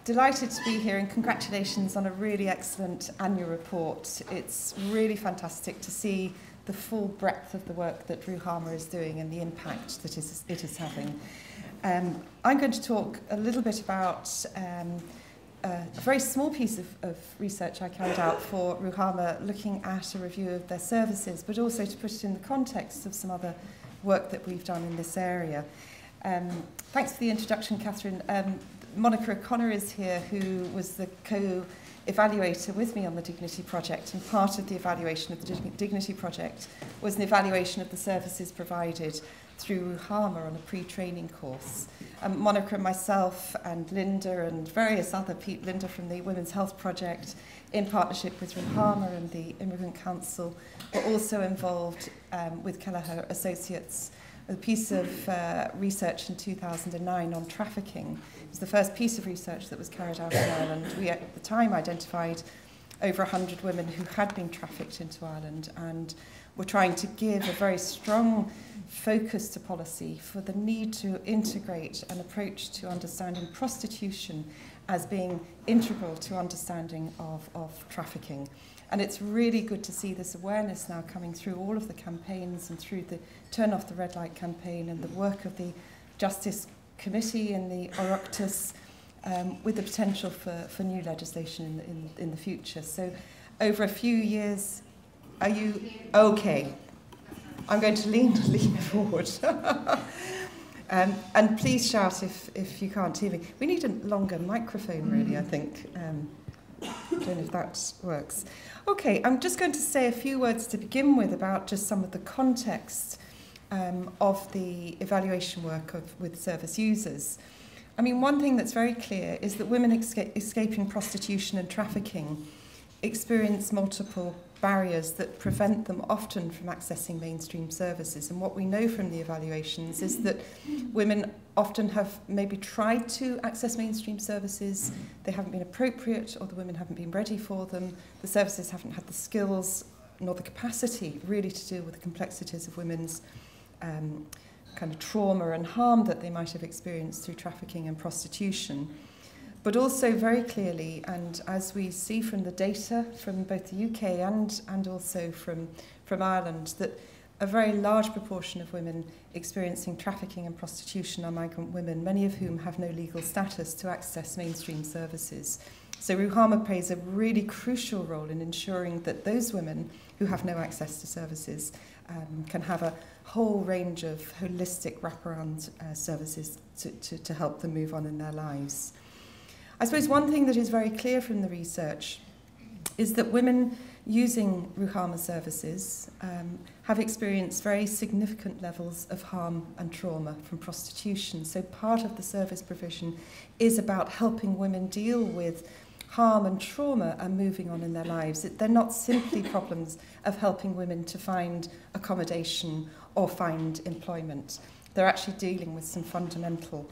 Delighted to be here, and congratulations on a really excellent annual report. It's really fantastic to see the full breadth of the work that Ruhama is doing and the impact that it is having. I'm going to talk a little bit about a very small piece of research I carried out for Ruhama, looking at a review of their services, but also to put it in the context of some other work that we've done in this area. Thanks for the introduction, Catherine. Monica O'Connor is here, who was the co-evaluator with me on the Dignity Project, and part of the evaluation of the Dignity Project was an evaluation of the services provided through Ruhama on a pre-training course. Monica and myself and Linda and various other people, Linda from the Women's Health Project, in partnership with Ruhama and the Immigrant Council, were also involved with Kelleher Associates, a piece of research in 2009 on trafficking. It was the first piece of research that was carried out in Ireland. We at the time identified over 100 women who had been trafficked into Ireland, and were trying to give a very strong focus to policy for the need to integrate an approach to understanding prostitution as being integral to understanding of trafficking. And it's really good to see this awareness now coming through all of the campaigns and through the Turn Off the Red Light campaign and the work of the Justice Committee and the Oireachtas, with the potential for new legislation in the future. So over a few years, are you okay? I'm going to lean forward. And please shout if you can't hear me. We need a longer microphone, really, I think. I don't know if that works. Okay, I'm just going to say a few words to begin with about just some of the context of the evaluation work with service users. I mean, one thing that's very clear is that women escaping prostitution and trafficking experience multiple barriers that prevent them often from accessing mainstream services. And what we know from the evaluations is that women often have maybe tried to access mainstream services, they haven't been appropriate, or the women haven't been ready for them, the services haven't had the skills nor the capacity really to deal with the complexities of women's kind of trauma and harm that they might have experienced through trafficking and prostitution. But also very clearly, and as we see from the data from both the UK and also from Ireland, that a very large proportion of women experiencing trafficking and prostitution are migrant women, many of whom have no legal status to access mainstream services. So Ruhama plays a really crucial role in ensuring that those women who have no access to services can have a whole range of holistic wraparound services to help them move on in their lives. I suppose one thing that is very clear from the research is that women using Ruhama services have experienced very significant levels of harm and trauma from prostitution. So part of the service provision is about helping women deal with harm and trauma and moving on in their lives. They're not simply problems of helping women to find accommodation or find employment. They're actually dealing with some fundamental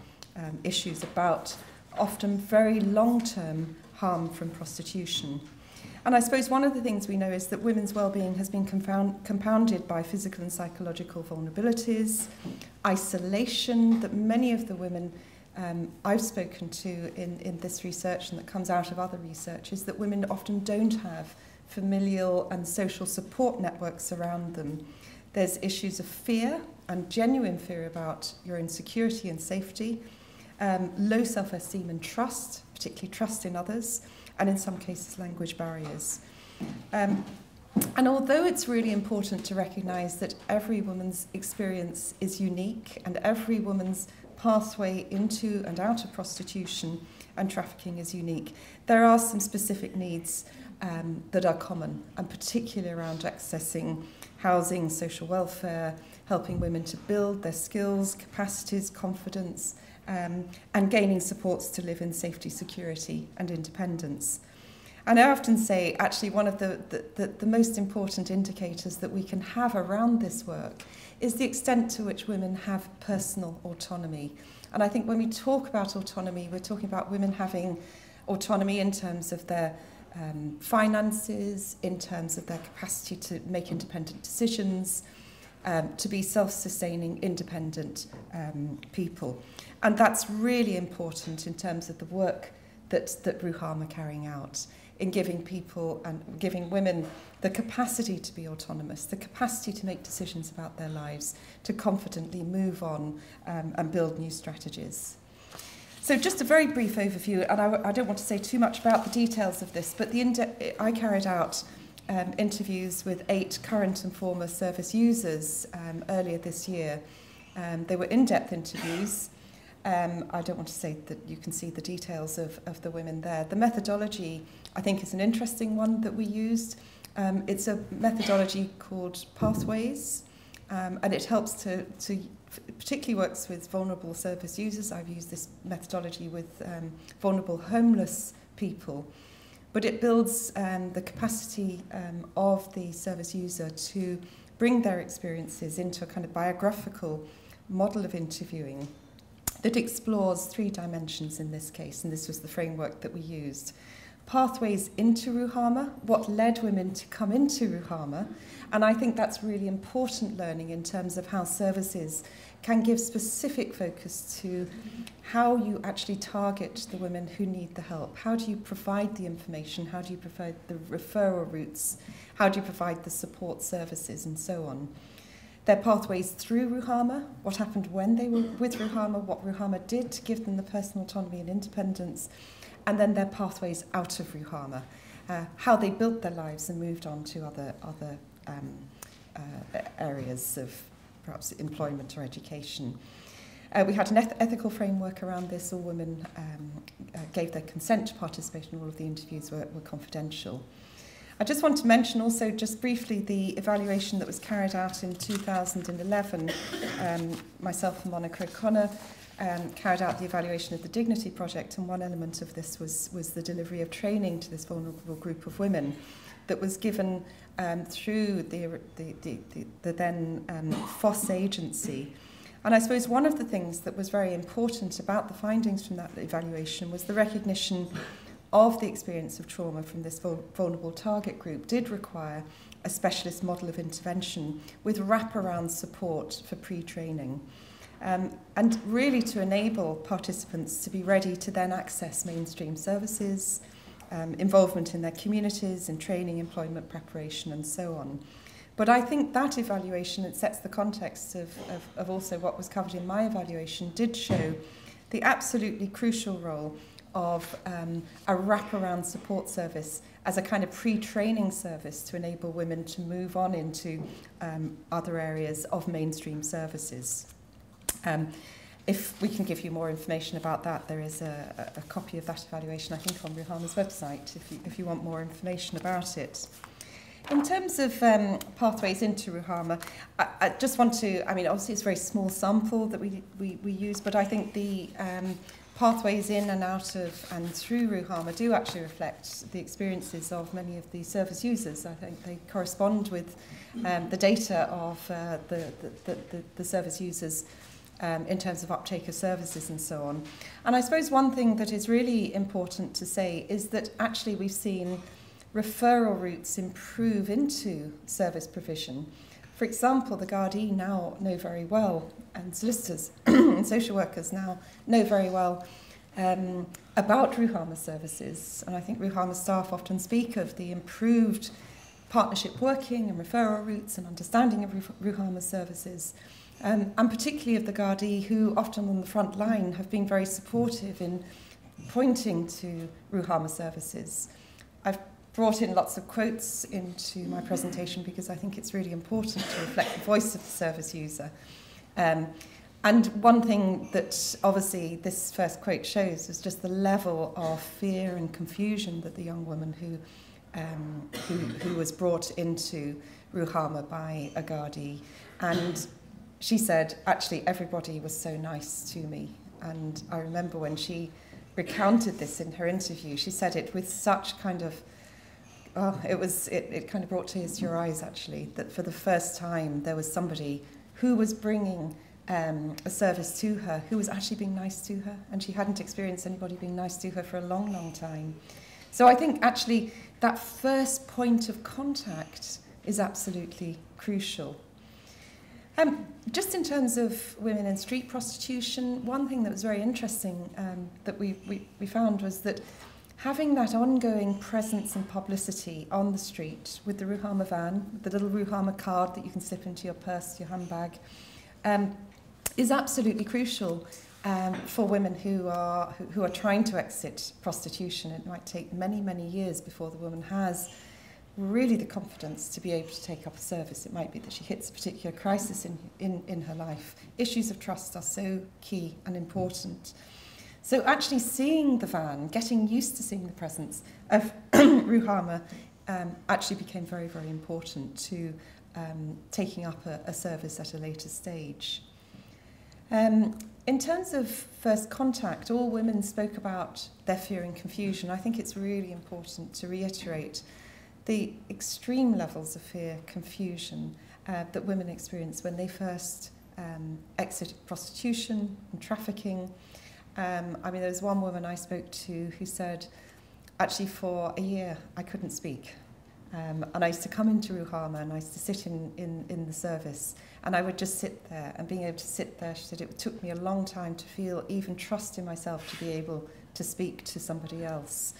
issues about often very long-term harm from prostitution. And I suppose one of the things we know is that women's well-being has been compounded by physical and psychological vulnerabilities, isolation that many of the women I've spoken to in this research and that comes out of other research is that women often don't have familial and social support networks around them. There's issues of fear and genuine fear about your own security and safety, low self-esteem and trust, particularly trust in others, and in some cases language barriers. And although it's really important to recognise that every woman's experience is unique and every woman's pathway into and out of prostitution and trafficking is unique, there are some specific needs that are common, and particularly around accessing housing, social welfare, helping women to build their skills, capacities, confidence, and gaining supports to live in safety, security and independence. And I often say, actually, one of the most important indicators that we can have around this work is the extent to which women have personal autonomy. And I think when we talk about autonomy, we're talking about women having autonomy in terms of their finances, in terms of their capacity to make independent decisions, to be self-sustaining, independent people. And that's really important in terms of the work that Ruhama are carrying out in giving people and giving women the capacity to be autonomous, the capacity to make decisions about their lives, to confidently move on and build new strategies. So just a very brief overview, and I don't want to say too much about the details of this, but I carried out interviews with 8 current and former service users earlier this year. They were in-depth interviews. I don't want to say that you can see the details of the women there. The methodology, I think, is an interesting one that we used. It's a methodology called Pathways, and it helps to particularly works with vulnerable service users. I've used this methodology with vulnerable homeless people. But it builds the capacity of the service user to bring their experiences into a kind of biographical model of interviewing that explores 3 dimensions in this case, and this was the framework that we used. Pathways into Ruhama, what led women to come into Ruhama, and I think that's really important learning in terms of how services can give specific focus to how you actually target the women who need the help. How do you provide the information? How do you provide the referral routes? How do you provide the support services and so on? Their pathways through Ruhama, what happened when they were with Ruhama, what Ruhama did to give them the personal autonomy and independence, and then their pathways out of Ruhama, how they built their lives and moved on to other areas of perhaps employment or education. We had an ethical framework around this. All women gave their consent to participate, and all of the interviews were confidential. I just want to mention also just briefly the evaluation that was carried out in 2011. Myself and Monica O'Connor carried out the evaluation of the Dignity Project, and one element of this was the delivery of training to this vulnerable group of women that was given through the then FOSS agency. And I suppose one of the things that was very important about the findings from that evaluation was the recognition of the experience of trauma from this vulnerable target group did require a specialist model of intervention with wraparound support for pre-training. And really to enable participants to be ready to then access mainstream services, involvement in their communities, in training, employment preparation, and so on. But I think that evaluation, it sets the context of also what was covered in my evaluation, did show the absolutely crucial role of a wraparound support service as a kind of pre-training service to enable women to move on into other areas of mainstream services. If we can give you more information about that, there is a copy of that evaluation, I think, on Ruhama's website, if you want more information about it. In terms of pathways into Ruhama, I just want to, I mean, obviously it's a very small sample that we use, but I think the pathways in and out of and through Ruhama do actually reflect the experiences of many of the service users. I think they correspond with the data of the service users in terms of uptake of services and so on. And I suppose one thing that is really important to say is that actually we've seen referral routes improve into service provision. For example, the Gardaí now know very well, and solicitors and social workers now know very well about Ruhama services. And I think Ruhama staff often speak of the improved partnership working and referral routes and understanding of Ruhama services. And particularly of the Gardaí, who often on the front line have been very supportive in pointing to Ruhama services. I've brought in lots of quotes into my presentation because I think it's really important to reflect the voice of the service user. And one thing that obviously this first quote shows is just the level of fear and confusion that the young woman who was brought into Ruhama by a Gardaí. And she said, actually, everybody was so nice to me. And I remember when she recounted this in her interview, she said it with such kind of, it kind of brought tears to your eyes, actually, that for the first time there was somebody who was bringing a service to her, who was actually being nice to her, and she hadn't experienced anybody being nice to her for a long, long time. So I think actually that first point of contact is absolutely crucial. Just in terms of women in street prostitution, one thing that was very interesting that we found was that having that ongoing presence and publicity on the street with the Ruhama van, the little Ruhama card that you can slip into your purse, your handbag, is absolutely crucial for women who are trying to exit prostitution. It might take many, many years before the woman has really the confidence to be able to take up a service. It might be that she hits a particular crisis in her life. Issues of trust are so key and important. So actually seeing the van, getting used to seeing the presence of Ruhama actually became very, very important to taking up a service at a later stage. In terms of first contact, all women spoke about their fear and confusion. I think it's really important to reiterate the extreme levels of fear, confusion that women experience when they first exit prostitution and trafficking. I mean, there was one woman I spoke to who said, actually for a year I couldn't speak. And I used to come into Ruhama and I used to sit in the service and I would just sit there, and being able to sit there, she said, it took me a long time to feel even trust in myself to be able to speak to somebody else.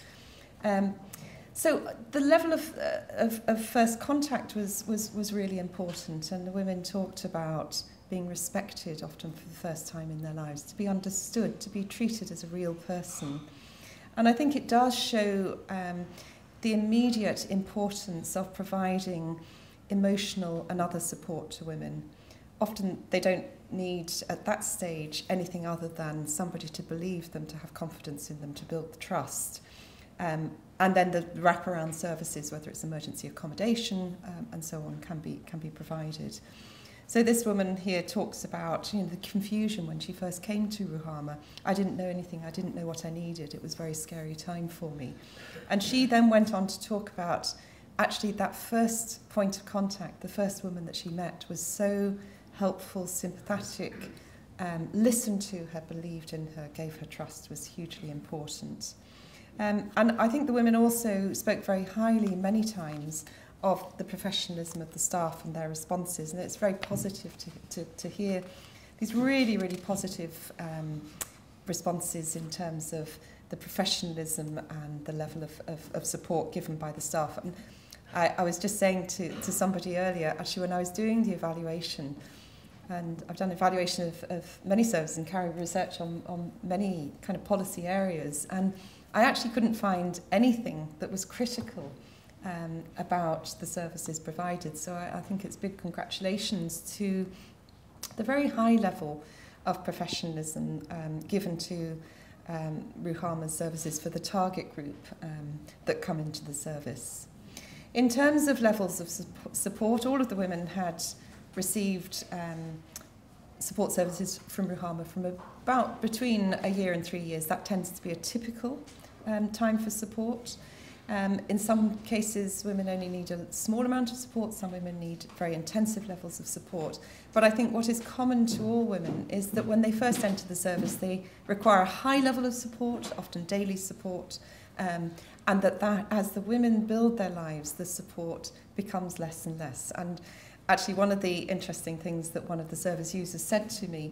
So the level of first contact was really important, and the women talked about being respected often for the first time in their lives, to be understood, to be treated as a real person. And I think it does show the immediate importance of providing emotional and other support to women. Often they don't need, at that stage, anything other than somebody to believe them, to have confidence in them, to build the trust. And then the wraparound services, whether it's emergency accommodation and so on, can be provided. So this woman here talks about, you know, the confusion when she first came to Ruhama. I didn't know anything. I didn't know what I needed. It was a very scary time for me. And she then went on to talk about actually that first point of contact, the first woman that she met was so helpful, sympathetic, listened to her, believed in her, gave her trust, was hugely important. And I think the women also spoke very highly many times of the professionalism of the staff and their responses, and it's very positive to hear these really, really positive responses in terms of the professionalism and the level of support given by the staff. And I was just saying to somebody earlier, actually when I was doing the evaluation, and I've done evaluation of many services and carried research on many kind of policy areas, and I actually couldn't find anything that was critical about the services provided. So I think it's big congratulations to the very high level of professionalism given to Ruhama's services for the target group that come into the service. In terms of levels of support, all of the women had received support services from Ruhama from about between a year and 3 years. That tends to be a typical time for support. In some cases, women only need a small amount of support. Some women need very intensive levels of support. But I think what is common to all women is that when they first enter the service, they require a high level of support, often daily support, and that as the women build their lives, the support becomes less and less. And actually, one of the interesting things that one of the service users said to me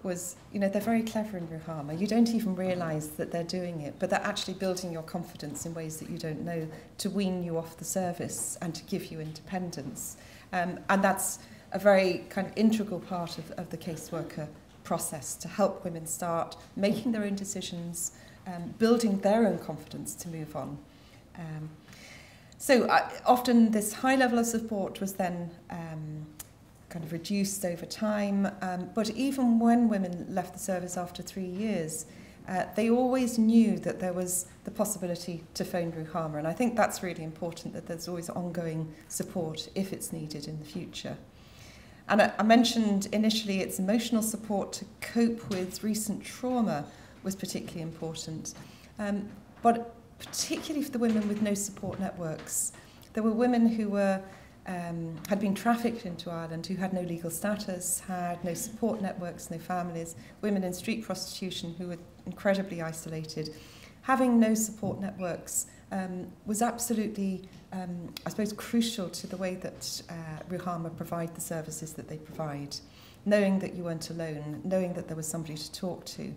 was, you know, they're very clever in Ruhama. You don't even realise that they're doing it, but they're actually building your confidence in ways that you don't know, to wean you off the service and to give you independence. And that's a very kind of integral part of the caseworker process, to help women start making their own decisions, building their own confidence to move on. So often this high level of support was then kind of reduced over time, but even when women left the service after 3 years, they always knew that there was the possibility to phone Ruhama, and I think that's really important, that there's always ongoing support if it's needed in the future. And I mentioned initially its emotional support to cope with recent trauma was particularly important, but particularly for the women with no support networks. There were women who were had been trafficked into Ireland, who had no legal status, had no support networks, no families, women in street prostitution who were incredibly isolated. Having no support networks was absolutely, I suppose, crucial to the way that Ruhama provide the services that they provide. Knowing that you weren't alone, knowing that there was somebody to talk to,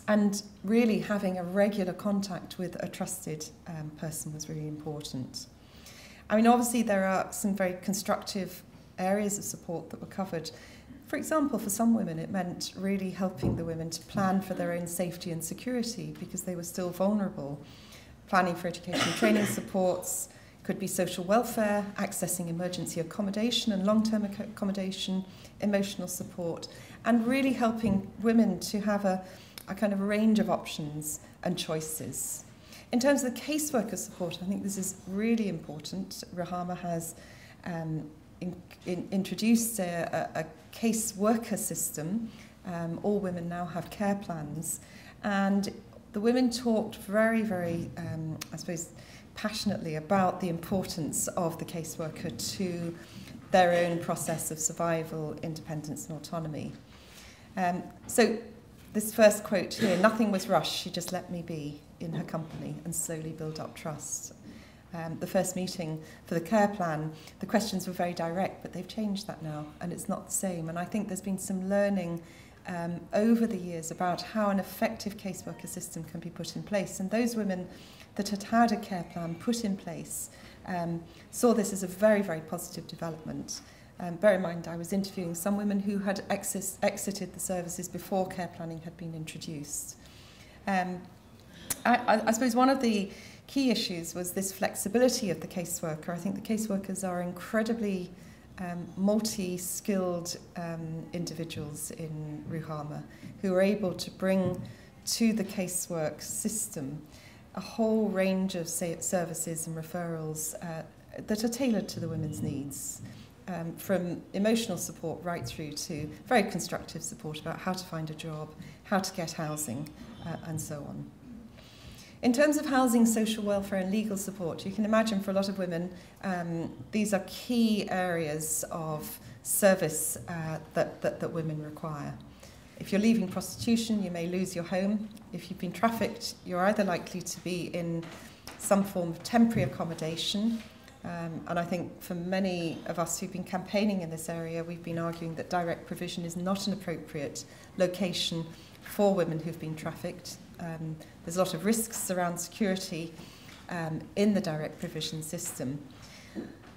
and really having a regular contact with a trusted person was really important. I mean, obviously there are some very constructive areas of support that were covered. For example, for some women, it meant really helping the women to plan for their own safety and security because they were still vulnerable. Planning for education and training supports, could be social welfare, accessing emergency accommodation and long-term accommodation, emotional support, and really helping women to have a kind of range of options and choices. In terms of the caseworker support, I think this is really important. Ruhama has introduced a caseworker system. All women now have care plans, and the women talked very, very, I suppose, passionately about the importance of the caseworker to their own process of survival, independence and autonomy. So this first quote here, "Nothing was rushed, she just let me be in her company and slowly build up trust." The first meeting for the care plan, the questions were very direct, but they've changed that now, and it's not the same. And I think there's been some learning over the years about how an effective caseworker system can be put in place. And those women that had had a care plan put in place saw this as a very, very positive development. Bear in mind, I was interviewing some women who had exited the services before care planning had been introduced. I suppose one of the key issues was this flexibility of the caseworker. I think the caseworkers are incredibly multi-skilled individuals in Ruhama who are able to bring to the casework system a whole range of services and referrals that are tailored to the women's needs, from emotional support right through to very constructive support about how to find a job, how to get housing, and so on. In terms of housing, social welfare and legal support, you can imagine for a lot of women, these are key areas of service that women require. If you're leaving prostitution, you may lose your home. If you've been trafficked, you're either likely to be in some form of temporary accommodation. And I think for many of us who've been campaigning in this area, we've been arguing that direct provision is not an appropriate location for women who've been trafficked. There's a lot of risks around security in the direct provision system.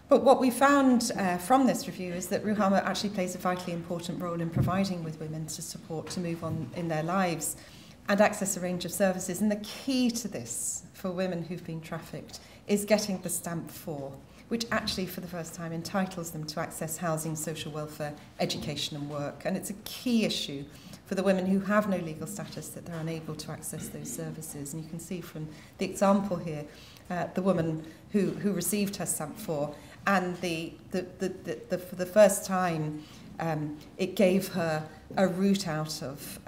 But what we found from this review is that Ruhama actually plays a vitally important role in providing with women to support to move on in their lives and access a range of services. And the key to this for women who've been trafficked is getting the stamp 4, which actually for the first time entitles them to access housing, social welfare, education and work. And it's a key issue for the women who have no legal status that they're unable to access those services. And you can see from the example here, the woman who received her stamp 4, and for the first time, it gave her a route out of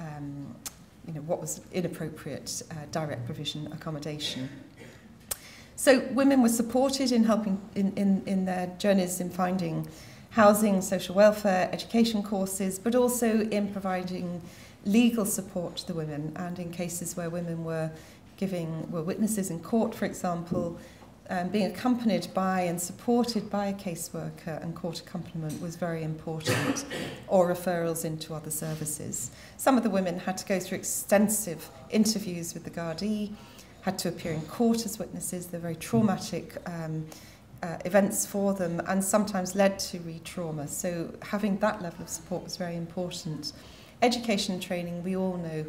what was inappropriate direct provision accommodation. So women were supported in helping in their journeys in finding housing, social welfare, education courses, but also in providing legal support to the women, and in cases where women were witnesses in court, for example, being accompanied by and supported by a caseworker and court accompaniment was very important, or referrals into other services. Some of the women had to go through extensive interviews with the Gardaí, had to appear in court as witnesses. They're very traumatic events for them, and sometimes led to re-trauma. So having that level of support was very important. Education and training, we all know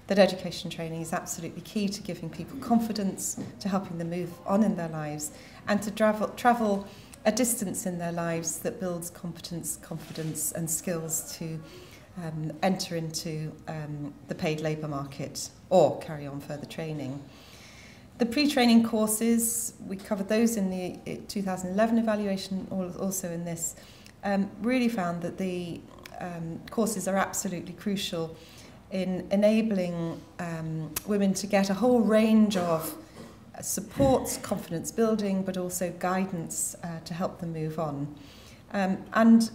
that education training is absolutely key to giving people confidence, to helping them move on in their lives, and to travel a distance in their lives that builds competence, confidence and skills to enter into the paid labour market or carry on further training. The pre-training courses, we covered those in the 2011 evaluation, also in this, really found that the courses are absolutely crucial in enabling women to get a whole range of supports, confidence building, but also guidance to help them move on. And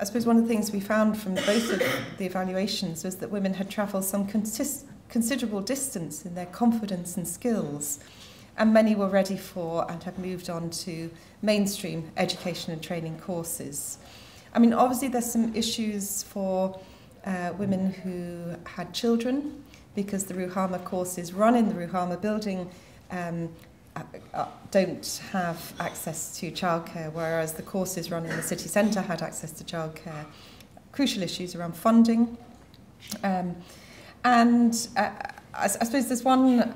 I suppose one of the things we found from both of the evaluations was that women had travelled some considerable distance in their confidence and skills, and many were ready for and have moved on to mainstream education and training courses. I mean, obviously there's some issues for women who had children, because the Ruhama courses run in the Ruhama building don't have access to childcare, whereas the courses run in the city centre had access to childcare. Crucial issues around funding. And I suppose there's one,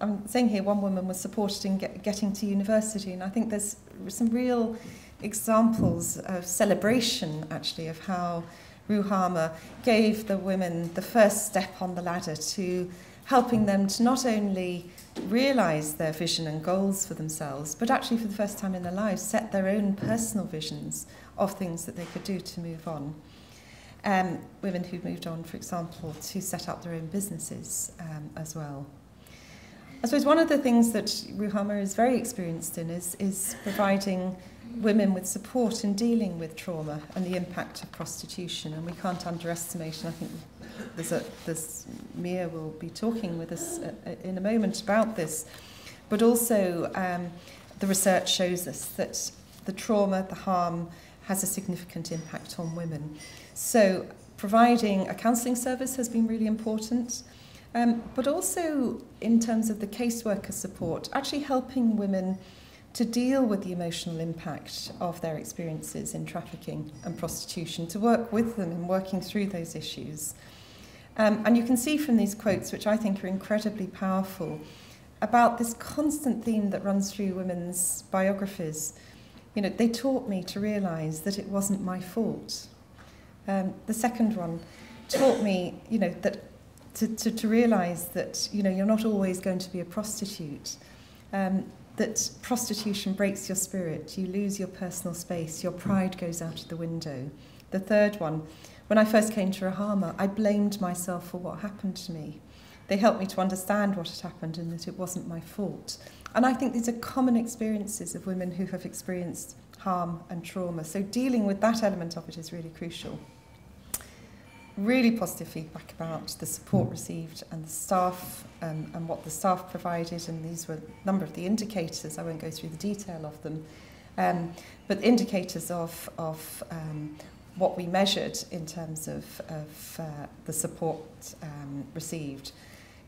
I'm saying here, one woman was supported in getting to university, and I think there's some real examples of celebration, actually, of how Ruhama gave the women the first step on the ladder to helping them to not only realise their vision and goals for themselves, but actually for the first time in their lives set their own personal visions of things that they could do to move on. Women who moved on, for example, to set up their own businesses as well. I suppose one of the things that Ruhama is very experienced in is providing women with support in dealing with trauma and the impact of prostitution, and we can't underestimate, and I think Mia will be talking with us in a moment about this, but also the research shows us that the trauma, the harm, has a significant impact on women. So providing a counselling service has been really important, but also in terms of the caseworker support, actually helping women to deal with the emotional impact of their experiences in trafficking and prostitution, to work with them in working through those issues. And you can see from these quotes, which I think are incredibly powerful, about this constant theme that runs through women's biographies. You know, they taught me to realise that it wasn't my fault. The second one taught me, you know, that to realise that, you know, you're not always going to be a prostitute. That prostitution breaks your spirit, you lose your personal space, your pride goes out of the window. The third one, when I first came to Ruhama, I blamed myself for what happened to me. They helped me to understand what had happened and that it wasn't my fault. And I think these are common experiences of women who have experienced harm and trauma. So dealing with that element of it is really crucial. Really positive feedback about the support received and the staff and what the staff provided, and these were a number of the indicators. I won't go through the detail of them, but indicators of what we measured in terms of the support received.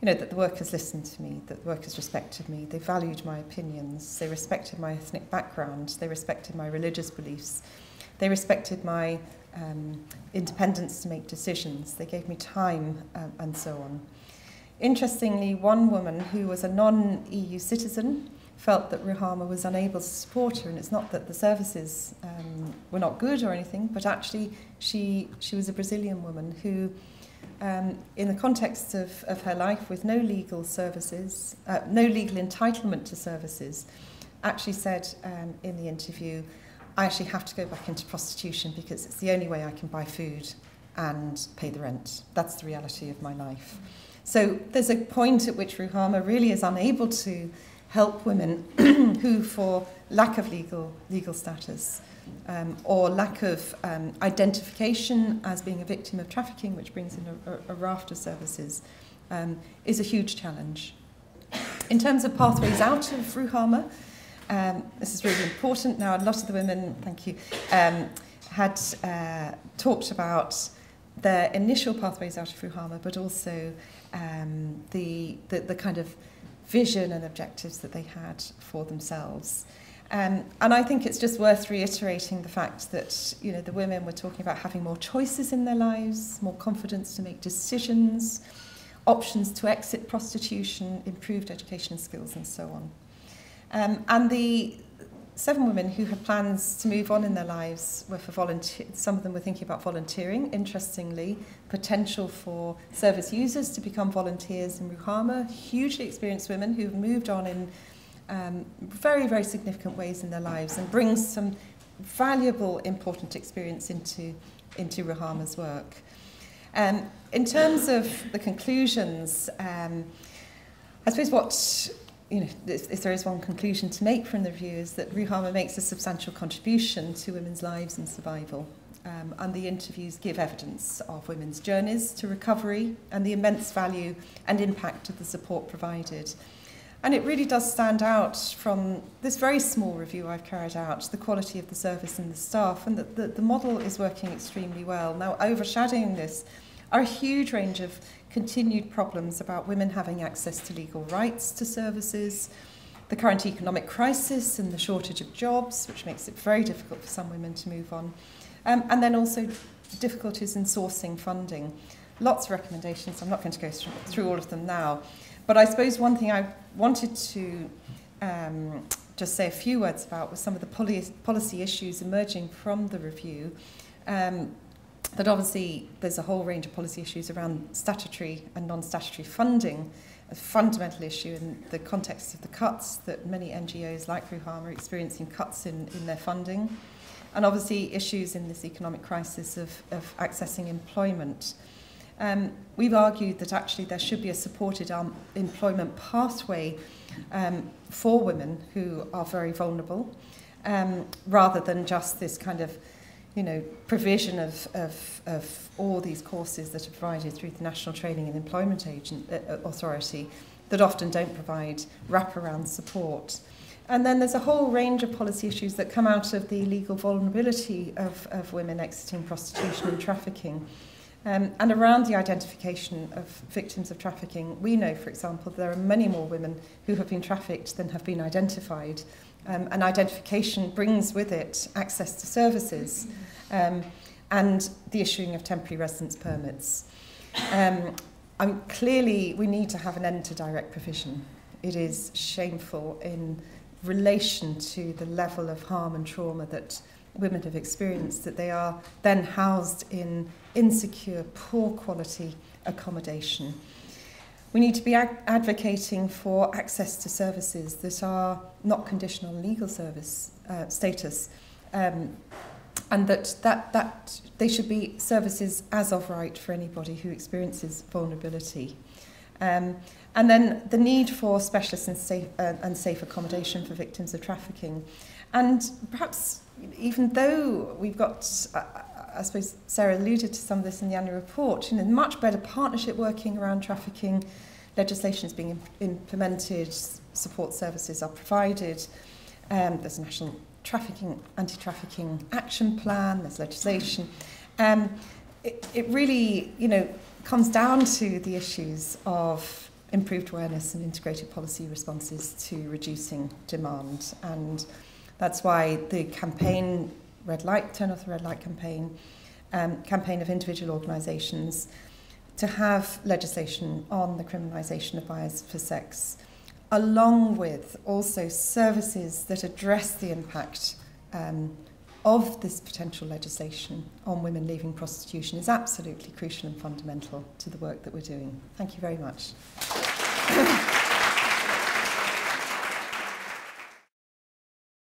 You know, that the workers listened to me, that the workers respected me, they valued my opinions, they respected my ethnic background, they respected my religious beliefs, they respected my independence to make decisions. They gave me time and so on. Interestingly, one woman who was a non-EU citizen felt that Ruhama was unable to support her, and it's not that the services were not good or anything, but actually she was a Brazilian woman who, in the context of her life with no legal services, no legal entitlement to services, actually said in the interview, I actually have to go back into prostitution because it's the only way I can buy food and pay the rent. That's the reality of my life. So there's a point at which Ruhama really is unable to help women who, for lack of legal status or lack of identification as being a victim of trafficking, which brings in a raft of services, is a huge challenge. In terms of pathways out of Ruhama, this is really important. Now, a lot of the women, thank you, had talked about their initial pathways out of Ruhama, but also the kind of vision and objectives that they had for themselves. And I think it's just worth reiterating the fact that, you know, the women were talking about having more choices in their lives, more confidence to make decisions, options to exit prostitution, improved education skills, and so on. And the 7 women who had plans to move on in their lives were for volunteer. Some of them were thinking about volunteering. Interestingly, potential for service users to become volunteers in Ruhama. Hugely experienced women who've moved on in very, very significant ways in their lives and brings some valuable, important experience into Ruhama's work. In terms of the conclusions, I suppose what, you know, if there is one conclusion to make from the review, is that Ruhama makes a substantial contribution to women's lives and survival. and the interviews give evidence of women's journeys to recovery and the immense value and impact of the support provided. And it really does stand out from this very small review I've carried out, the quality of the service and the staff, and that the model is working extremely well. Now, overshadowing this are a huge range of continued problems about women having access to legal rights to services, the current economic crisis and the shortage of jobs, which makes it very difficult for some women to move on, and then also difficulties in sourcing funding. Lots of recommendations. I'm not going to go through all of them now. But I suppose one thing I wanted to just say a few words about was some of the policy issues emerging from the review. That obviously there's a whole range of policy issues around statutory and non-statutory funding, a fundamental issue in the context of the cuts that many NGOs like Ruhama are experiencing, cuts in their funding, and obviously issues in this economic crisis of accessing employment. We've argued that actually there should be a supported employment pathway for women who are very vulnerable, rather than just this kind of, provision of all these courses that are provided through the National Training and Employment Authority that often don't provide wraparound support. And then there's a whole range of policy issues that come out of the legal vulnerability of women exiting prostitution and trafficking. And around the identification of victims of trafficking, we know, for example, there are many more women who have been trafficked than have been identified. And identification brings with it access to services and the issuing of temporary residence permits. Clearly, we need to have an end to direct provision. It is shameful in relation to the level of harm and trauma that women have experienced, that they are then housed in insecure, poor quality accommodation. We need to be advocating for access to services that are not conditional on legal service status, and that they should be services as of right for anybody who experiences vulnerability. And then the need for specialist and safe accommodation for victims of trafficking. And perhaps even though we've got, I suppose Sarah alluded to some of this in the annual report, much better partnership working around trafficking, legislation is being implemented, support services are provided, there's a national anti-trafficking action plan, there's legislation. It really, comes down to the issues of improved awareness and integrated policy responses to reducing demand. And that's why the campaign, Turn Off the Red Light campaign of individual organisations to have legislation on the criminalisation of buyers for sex, along with also services that address the impact of this potential legislation on women leaving prostitution, is absolutely crucial and fundamental to the work that we're doing. Thank you very much.